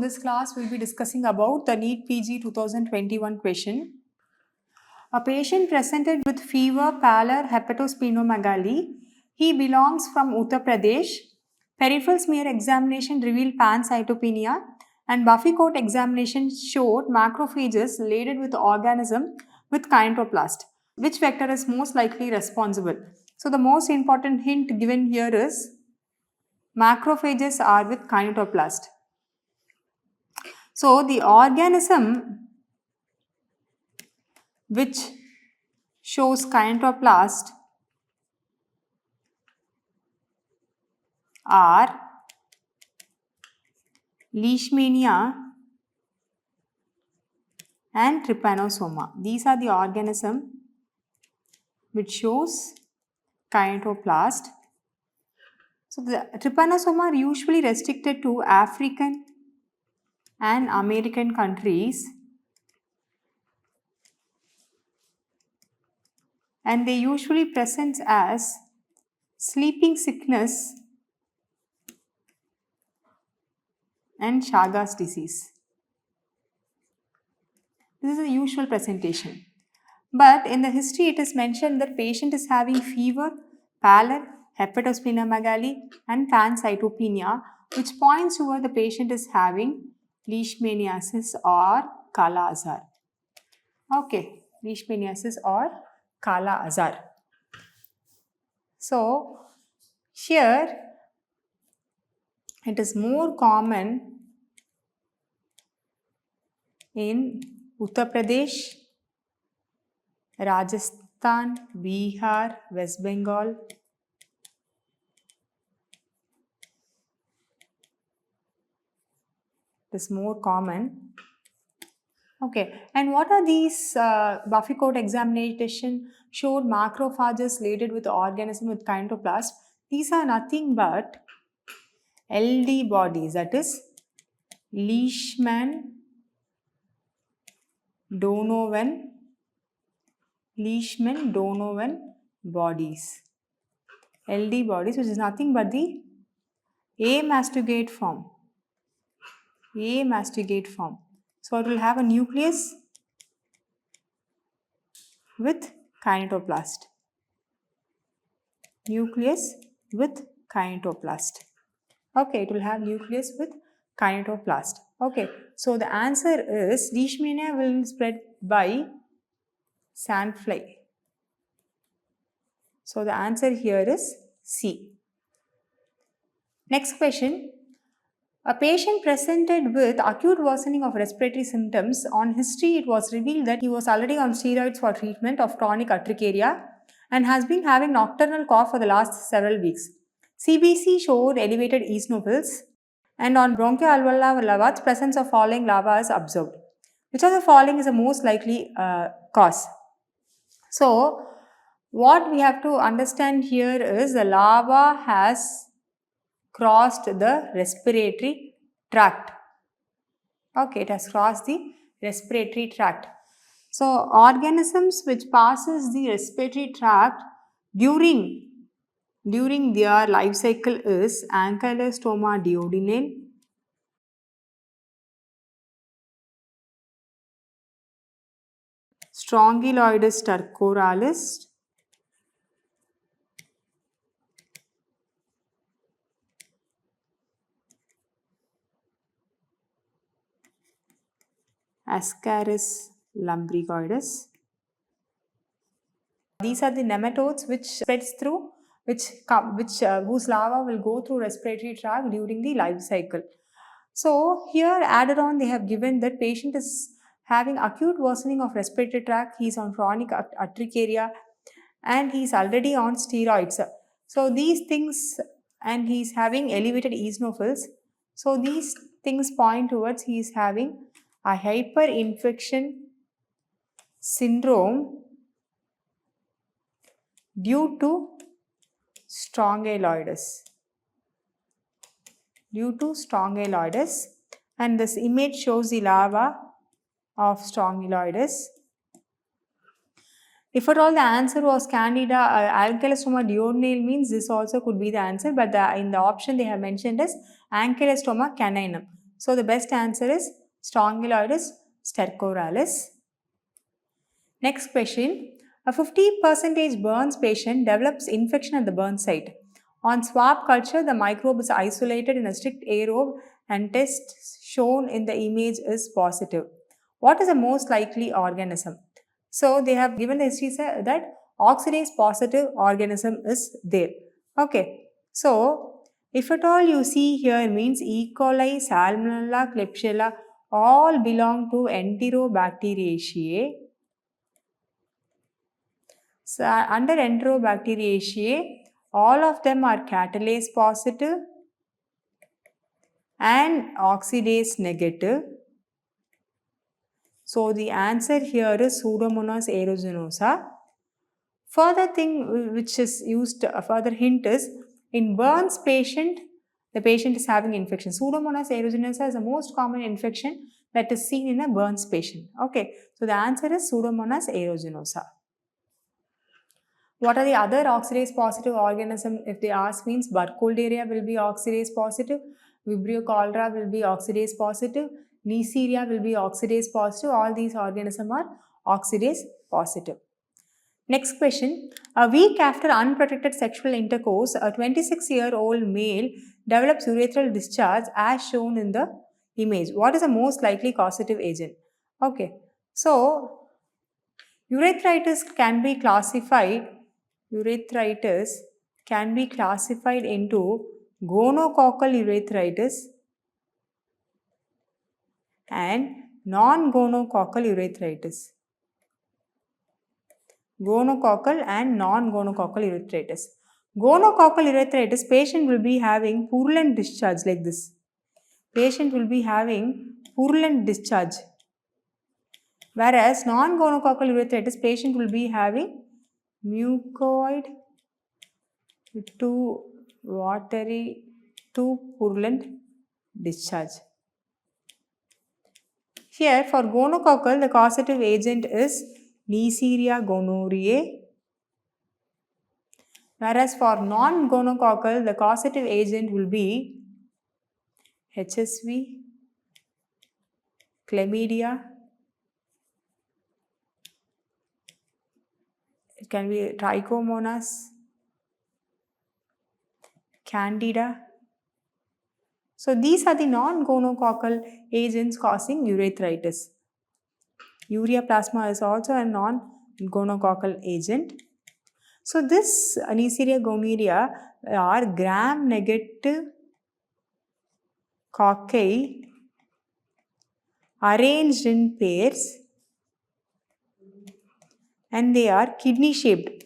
this class we'll be discussing about the NEET PG 2021 question. A patient presented with fever, pallor, hepatosplenomegaly. He belongs from Uttar Pradesh. Peripheral smear examination revealed pancytopenia and Buffy coat examination showed macrophages laden with organism with kinetoplast. Which vector is most likely responsible? So the most important hint given here is macrophages are with kinetoplast. So the organism which shows kinetoplast are Leishmania and Trypanosoma. These are the organism which shows kinetoplast. So the Trypanosoma are usually restricted to African and American countries, and they usually present as sleeping sickness and Chagas disease. This is a usual presentation. But in the history it is mentioned that patient is having fever, pallor, hepatosplenomegaly and pancytopenia, which points toward the patient is having leishmaniasis or Kala Azar. Okay, leishmaniasis or Kala Azar. So here it is more common in Uttar Pradesh, Rajasthan, Bihar, West Bengal. It is more common. Okay, and what are these Buffy coat examination showed macrophages laden with organism with kinetoplast? These are nothing but LD bodies, that is Leishman Donovan bodies. LD bodies, which is nothing but the amastigate form. So it will have a nucleus with kinetoplast. Okay, it will have nucleus with kinetoplast. Okay, so the answer is Leishmania will spread by sandfly. So the answer here is C. Next question. A patient presented with acute worsening of respiratory symptoms. On history, it was revealed that he was already on steroids for treatment of chronic urticaria and has been having nocturnal cough for the last several weeks. CBC showed elevated eosinophils, and on bronchoalveolar lavage, presence of falling lava is observed. Which of the following is the most likely cause? So, what we have to understand here is the lava has crossed the respiratory tract. Okay, it has crossed the respiratory tract. So, organisms which passes the respiratory tract during their life cycle is Ankylostoma duodenale, Strongyloides stercoralis, Ascaris lumbricoides. These are the nematodes which spreads through, whose larva will go through respiratory tract during the life cycle. So here added on they have given that patient is having acute worsening of respiratory tract, he is on chronic urticaria and he is already on steroids. So these things, and he is having elevated eosinophils. So these things point towards he is having a hyperinfection syndrome due to strongyloides. And this image shows the larva of strongyloides. If at all the answer was Candida, Ankylostoma duodenale means this also could be the answer, but in the option they have mentioned is Ankylostoma caninum. So the best answer is Strongyloides stercoralis. Next question. A 50% burns patient develops infection at the burn site. On swab culture, the microbe is isolated in a strict aerobe and test shown in the image is positive. What is the most likely organism? So they have given the history that oxidase positive organism is there. Okay. So if at all you see here means E. coli, Salmonella, Klebsiella all belong to Enterobacteriaceae. So under Enterobacteriaceae, all of them are catalase positive and oxidase negative. So the answer here is Pseudomonas aeruginosa. Further thing which is used, further hint is in burns patient, the patient is having infection. Pseudomonas aeruginosa is the most common infection that is seen in a burns patient. Okay, so the answer is Pseudomonas aeruginosa. What are the other oxidase positive organisms? If they ask means Burkholderia will be oxidase positive, Vibrio cholera will be oxidase positive, Neisseria will be oxidase positive. All these organisms are oxidase positive. Next question. A week after unprotected sexual intercourse, a 26-year-old male develops urethral discharge as shown in the image. What is the most likely causative agent? Okay. So, urethritis can be classified into gonococcal urethritis and non-gonococcal urethritis. Gonococcal and non-gonococcal urethritis. Gonococcal urethritis, patient will be having purulent discharge like this. Patient will be having purulent discharge. Whereas non-gonococcal urethritis, patient will be having mucoid to watery to purulent discharge. Here for gonococcal, the causative agent is Neisseria gonorrhoeae. Whereas for non-gonococcal, the causative agent will be HSV, chlamydia, it can be trichomonas, candida. So these are the non-gonococcal agents causing urethritis. Ureaplasma is also a non-gonococcal agent. So this Neisseria gonorrhoeae are gram-negative cocci arranged in pairs and they are kidney shaped.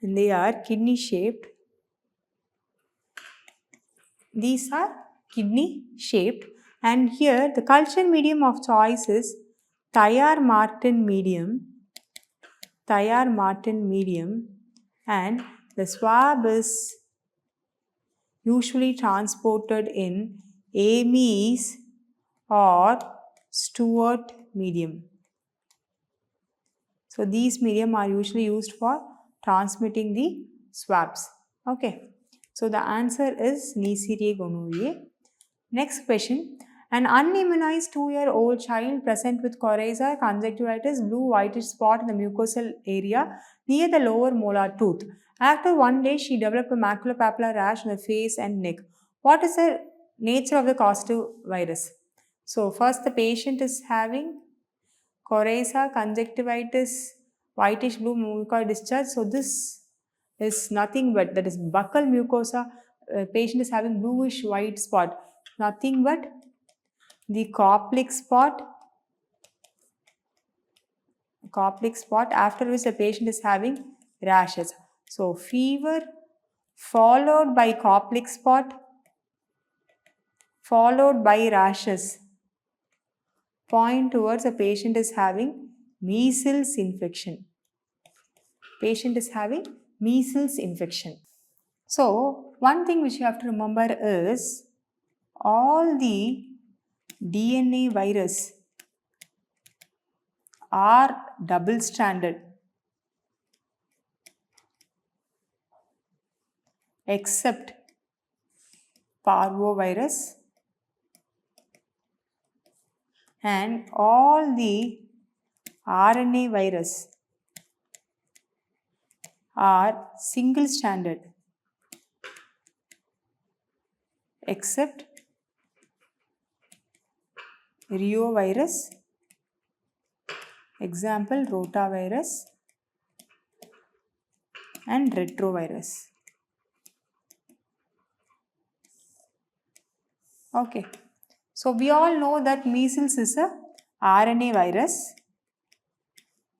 These are kidney shaped and here the culture medium of choice is Thayer-Martin medium and the swab is usually transported in Ames or Stewart medium. So these medium are usually used for transmitting the swabs. Okay. So the answer is Neisseria gonorrhoeae. Next question. An unimmunized 2-year-old child present with coryza, conjunctivitis, blue whitish spot in the mucosal area near the lower molar tooth. After 1 day, she developed a maculopapular rash on the face and neck. What is the nature of the causative virus? So first the patient is having coryza, conjunctivitis, whitish blue mucoid discharge. So this is nothing but, that is buccal mucosa. Patient is having bluish white spot. Nothing but the Koplik spot, after which the patient is having rashes. So fever followed by Koplik spot followed by rashes point towards a patient is having measles infection. So one thing which you have to remember is all the DNA virus are double-stranded. except parvovirus, and all the RNA virus are single stranded except reovirus, example rotavirus and retrovirus. Okay, so we all know that measles is a RNA virus.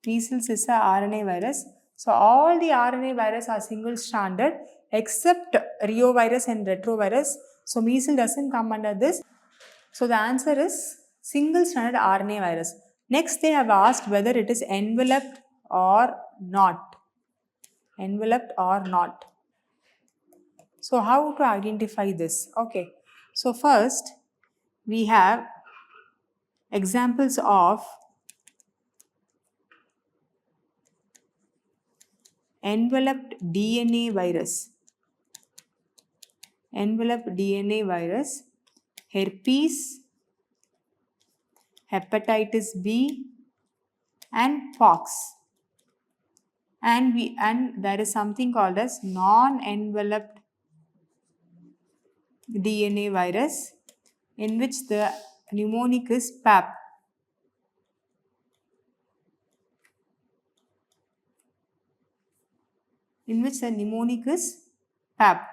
Measles is a RNA virus. So all the RNA virus are single stranded except reovirus and retrovirus. So measles doesn't come under this. So the answer is single stranded RNA virus. Next they have asked whether it is enveloped or not. Enveloped or not. So how to identify this? Okay. So first we have examples of enveloped DNA virus. Enveloped DNA virus, herpes, hepatitis B and pox. And there is something called as non-enveloped DNA virus, in which the mnemonic is PAP. In which the mnemonic is PAP.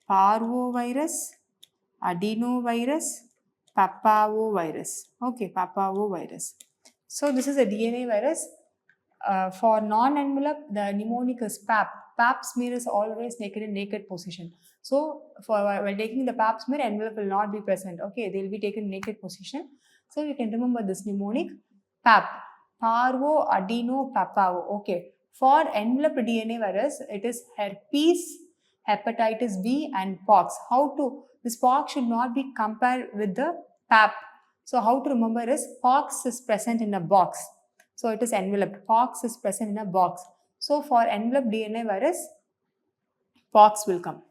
Parvovirus, adenovirus, papavirus. Okay, papavirus. So this is a DNA virus. For non-enveloped, the mnemonic is PAP. PAP smear is always taken in naked position. So while taking the PAP smear, envelope will not be present. Okay, they will be taken in naked position. So you can remember this mnemonic PAP. Parvo, adeno, papavo. Okay. For enveloped DNA virus, it is herpes, hepatitis B and pox. How to? This pox should not be compared with the PAP. So how to remember is pox is present in a box. So it is enveloped. Pox is present in a box. So for enveloped DNA virus, pox will come.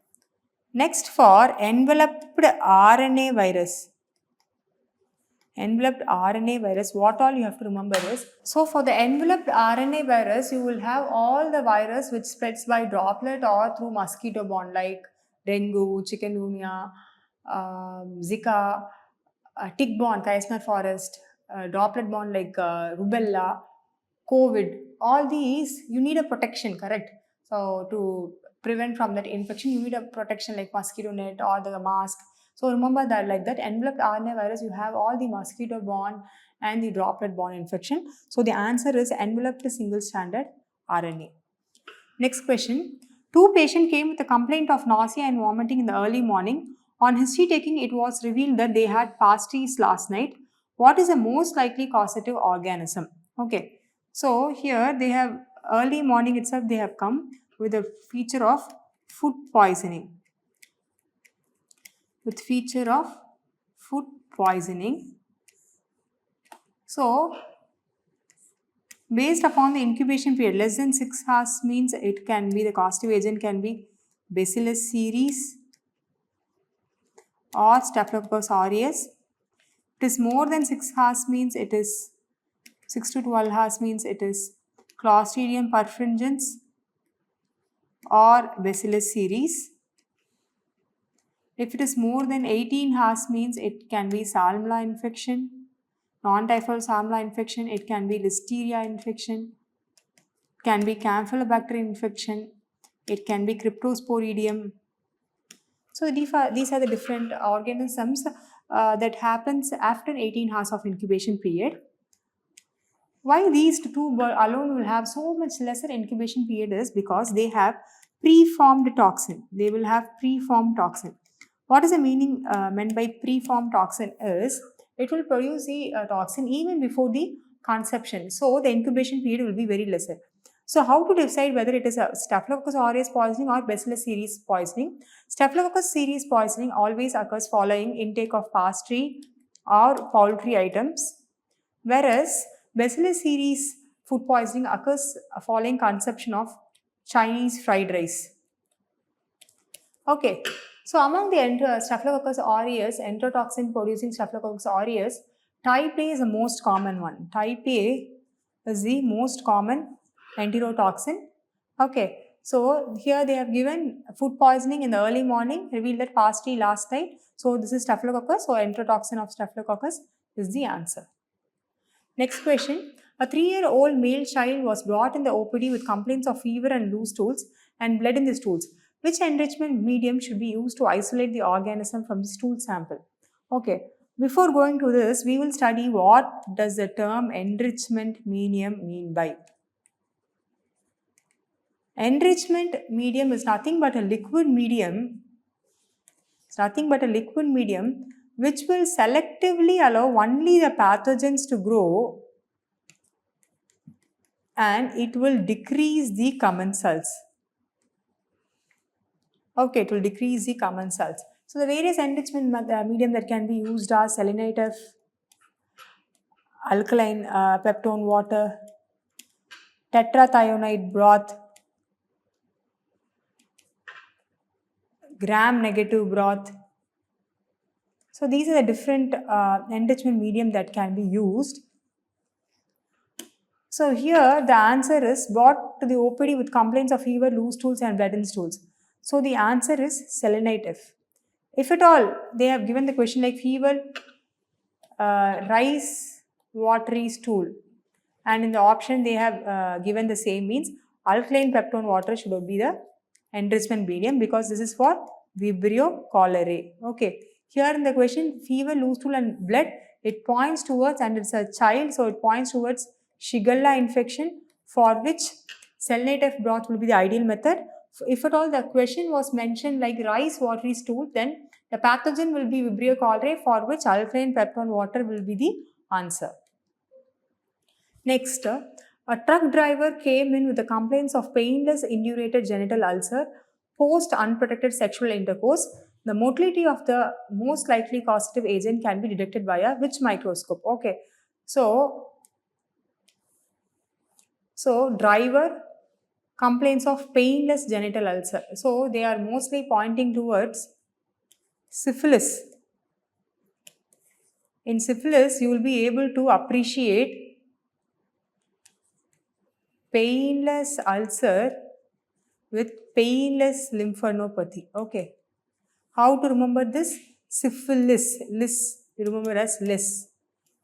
Next for enveloped RNA virus. Enveloped RNA virus, what all you have to remember is, so for the enveloped RNA virus, you will have all the virus which spreads by droplet or through mosquito borne like dengue, chikungunya, Zika, tick-borne, Kyasanur forest, droplet-borne like rubella, COVID. All these, you need a protection, correct? So to prevent from that infection, you need a protection like mosquito net or the mask. So remember that like that enveloped RNA virus, you have all the mosquito-borne and the droplet-borne infection. So the answer is enveloped single-stranded RNA. Next question. 2 patients came with a complaint of nausea and vomiting in the early morning. On history taking, it was revealed that they had pastries last night. What is the most likely causative organism? Okay. So here they have early morning itself they have come with a feature of food poisoning. With feature of food poisoning. So based upon the incubation period, less than 6 hours means it can be the causative agent can be Bacillus cereus or Staphylococcus aureus. It is more than 6 hours means it is 6 to 12 hours means it is Clostridium perfringens or Bacillus cereus. If it is more than 18 hours means it can be Salmonella infection, non-typhoid Salmonella infection, it can be Listeria infection, it can be Campylobacter infection, it can be Cryptosporidium. So these are the different organisms that happens after 18 hours of incubation period. Why these two alone will have so much lesser incubation period is because they have preformed toxin. They will have preformed toxin. What is the meaning meant by preformed toxin is it will produce the toxin even before the conception. So the incubation period will be very lesser. So how to decide whether it is a Staphylococcus aureus poisoning or Bacillus cereus poisoning? Staphylococcus cereus poisoning always occurs following intake of pastry or poultry items, whereas Bacillus cereus food poisoning occurs following consumption of Chinese fried rice. Okay, so among the Staphylococcus aureus, enterotoxin producing Staphylococcus aureus, type A is the most common one. Type A is the most common enterotoxin. Okay, so here they have given food poisoning in the early morning, revealed that pasty last night. So this is Staphylococcus, so enterotoxin of Staphylococcus is the answer. Next question. A 3-year-old male child was brought in the OPD with complaints of fever and loose stools and blood in the stools. Which enrichment medium should be used to isolate the organism from the stool sample? Okay, before going to this, we will study what does the term enrichment medium mean by. Enrichment medium is nothing but a liquid medium. It's nothing but a liquid medium which will selectively allow only the pathogens to grow and it will decrease the commensals. Okay, it will decrease the commensals. So the various enrichment medium that can be used are selenitive, alkaline peptone water, tetrathionate broth, gram-negative broth. So these are the different enrichment medium that can be used. So here the answer is brought to the OPD with complaints of fever, loose stools and blood in stools. So the answer is selenitive. If at all they have given the question like fever, rice, watery stool, and in the option they have given the same, means alkaline peptone water should be the enrichment medium because this is for Vibrio cholerae. Okay, here in the question fever, loose stool and blood, it points towards, and it's a child, so it points towards Shigella infection, for which selenitive broth will be the ideal method. If at all the question was mentioned like rice, watery stool, then the pathogen will be Vibrio cholerae, for which alkaline peptone water will be the answer. Next, a truck driver came in with the complaints of painless indurated genital ulcer post unprotected sexual intercourse. The motility of the most likely causative agent can be detected via which microscope? Okay, so driver complaints of painless genital ulcer. So they are mostly pointing towards syphilis. In syphilis, you will be able to appreciate painless ulcer with painless lymphadenopathy. Okay. How to remember this? Syphilis. Lis. You remember as lis.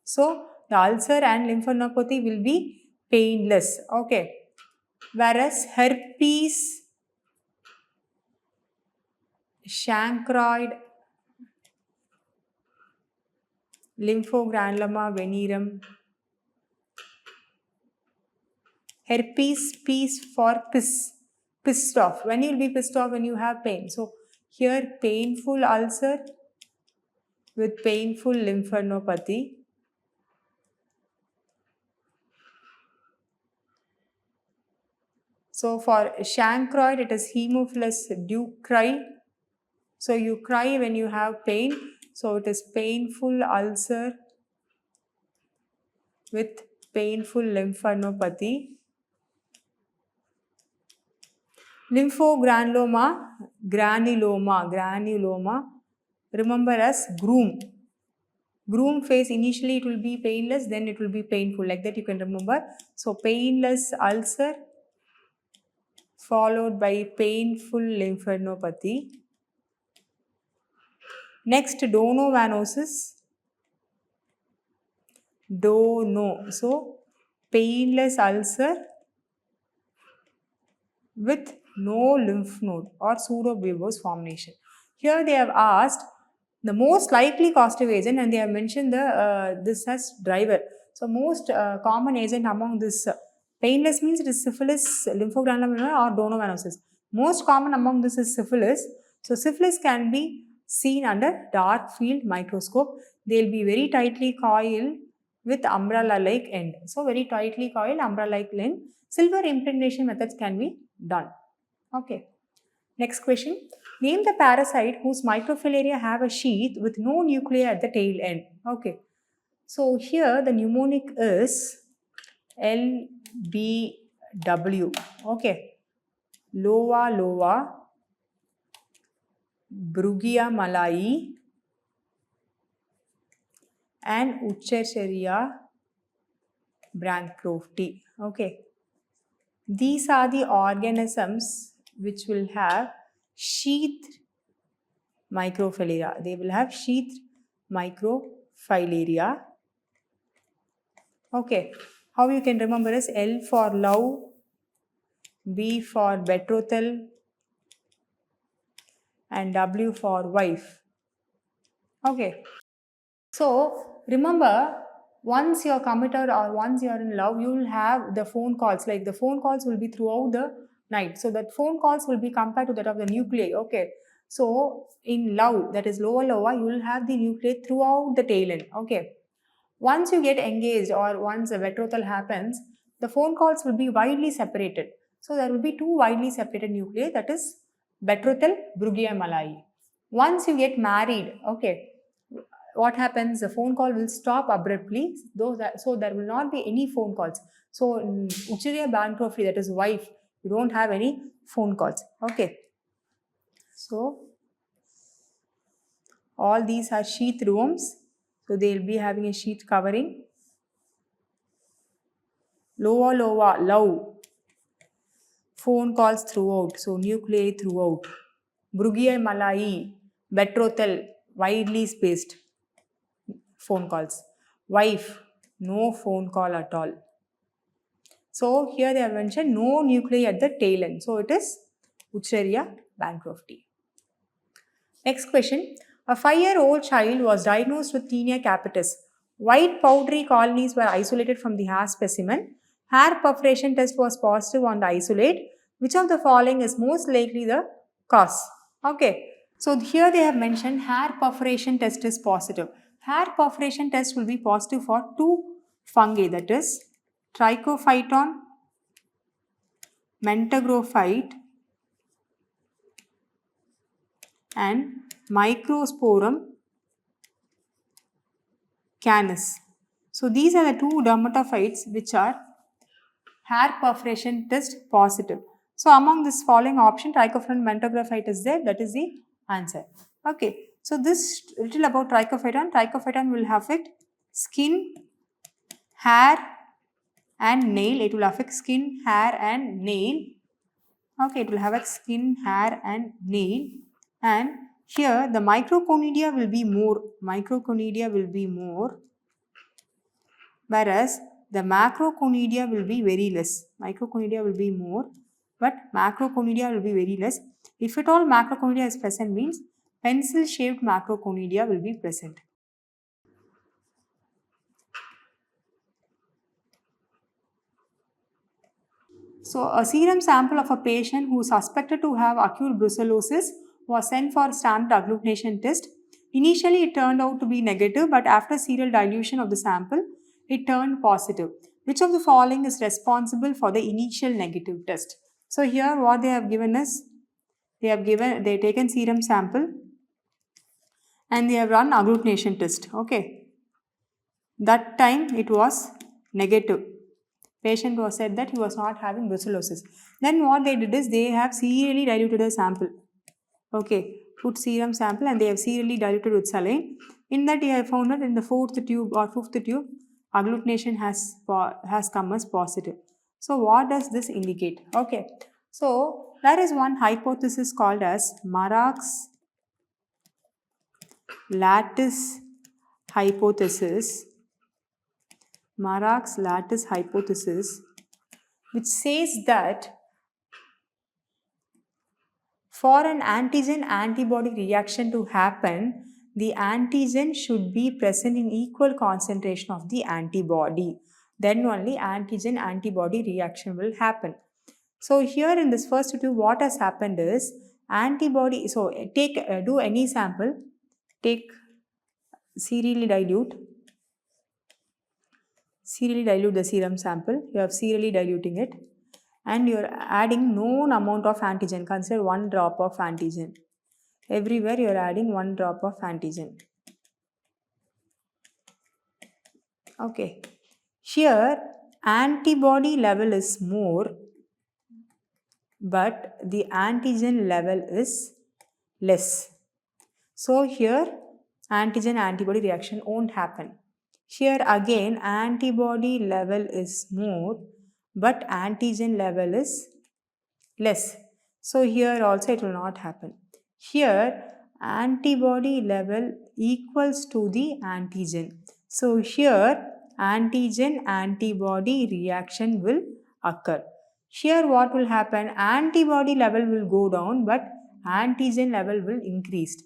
So the ulcer and lymphadenopathy will be painless. Okay. Whereas herpes, chancroid, lymphogranuloma venereum, herpes, P's for pissed off. When you will be pissed off? When you have pain. So here painful ulcer with painful lymphadenopathy. So for chancroid, it is Haemophilus ducreyi. So you cry when you have pain. So it is painful ulcer with painful lymphadenopathy. Lymphogranuloma, granuloma, remember as groom. Groom phase, initially it will be painless, then it will be painful. Like that you can remember. So painless ulcer followed by painful lymphadenopathy. Next, donovanosis. So painless ulcer with no lymph node or pseudobulbous formation. Here they have asked the most likely causative agent and they have mentioned this as driver. So most common agent among this painless means it is syphilis, lymphogranuloma or donovanosis. Most common among this is syphilis. So syphilis can be seen under dark field microscope. They will be very tightly coiled with umbrella-like end. So very tightly coiled umbrella-like end. Silver impregnation methods can be done. Okay. Next question. Name the parasite whose microfilaria have a sheath with no nuclei at the tail end. Okay. So here the mnemonic is LBW. Okay. Loa, Brugia malai and Uchterscheria bancrofti. Okay. These are the organisms which will have sheathed microfilaria. They will have sheathed microfilaria. Okay. How you can remember is L for love, B for betrothal, and W for wife. Okay. So remember, once you're committed or once you're in love, you will have the phone calls. Like the phone calls will be throughout the night. So that phone calls will be compared to that of the nuclei. Okay. So in love, that is lower, you will have the nuclei throughout the tail end. Okay. Once you get engaged or once a betrothal happens, the phone calls will be widely separated. So there will be two widely separated nuclei, that is betrothal, Brugia malai. Once you get married, okay, what happens? The phone call will stop abruptly, so there will not be any phone calls. So in Uchterscheria bancrofti, that is wife, you don't have any phone calls. Okay. So all these are sheath rooms. So they will be having a sheath covering. Lower, love. Phone calls throughout. So nuclei throughout. Brugia malai, betrothal, widely spaced phone calls. Wife, no phone call at all. So here they have mentioned no nuclei at the tail end. So it is Uchterscheria bancrofti. Next question. A 5-year-old child was diagnosed with tinea capitis. White powdery colonies were isolated from the hair specimen. Hair perforation test was positive on the isolate. Which of the following is most likely the cause? Okay. So here they have mentioned hair perforation test is positive. Hair perforation test will be positive for two fungi, that is Trichophyton mentagrophyte and Microsporum canis. So these are the two dermatophytes which are hair perforation test positive. So among this following option, Trichophyton mentagrophyte is there. That is the answer. Okay. So this little about Trichophyton. Trichophyton will affect skin, hair and nail. It will affect skin, hair and nail. Okay, it will have a skin, hair and nail. And here the microconidia will be more. Microconidia will be more. Whereas the macroconidia will be very less. Microconidia will be more, but macroconidia will be very less. If at all macroconidia is present, means pencil shaped macroconidia will be present. So a serum sample of a patient who is suspected to have acute brucellosis was sent for standard agglutination test. Initially it turned out to be negative, but after serial dilution of the sample, it turned positive. Which of the following is responsible for the initial negative test? So here what they have given is, they have taken serum sample and they have run agglutination test. Okay. That time it was negative. Patient was said that he was not having brucellosis. Then what they did is they have serially diluted the sample. Okay, put serum sample and they have serially diluted with saline. In that, they have found that in the fourth tube or fifth tube, agglutination has come as positive. So what does this indicate? Okay, so there is one hypothesis called as Marak's lattice hypothesis. Marak's lattice hypothesis, which says that for an antigen-antibody reaction to happen, the antigen should be present in equal concentration of the antibody. Then only antigen-antibody reaction will happen. So here in this first tube, what has happened is antibody. So do any sample, take serially dilute the serum sample. You have serially diluting it. And you are adding known amount of antigen. Consider 1 drop of antigen. Everywhere you are adding 1 drop of antigen. Okay. Here antibody level is more, but the antigen level is less. So here antigen-antibody reaction won't happen. Here again antibody level is more but antigen level is less. So here also it will not happen. Here antibody level equals to the antigen. So here antigen antibody reaction will occur. Here what will happen? Antibody level will go down but antigen level will increase.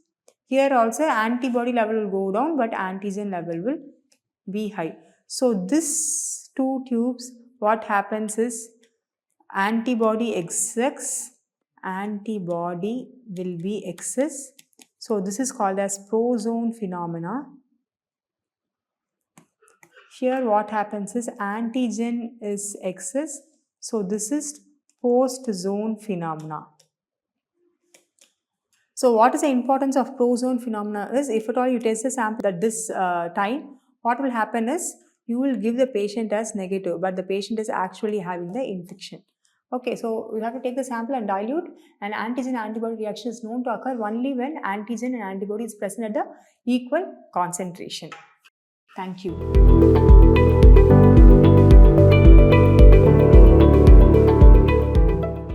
Here also antibody level will go down but antigen level will be high. So this two tubes, what happens is antibody excess, antibody will be excess. So this is called as pro-zone phenomena. Here what happens is antigen is excess. So this is post-zone phenomena. So what is the importance of pro-zone phenomena is if at all you test the sample at this time, what will happen is you will give the patient as negative, but the patient is actually having the infection. Okay, so we have to take the sample and dilute, and antigen-antibody reaction is known to occur only when antigen and antibody is present at the equal concentration. Thank you.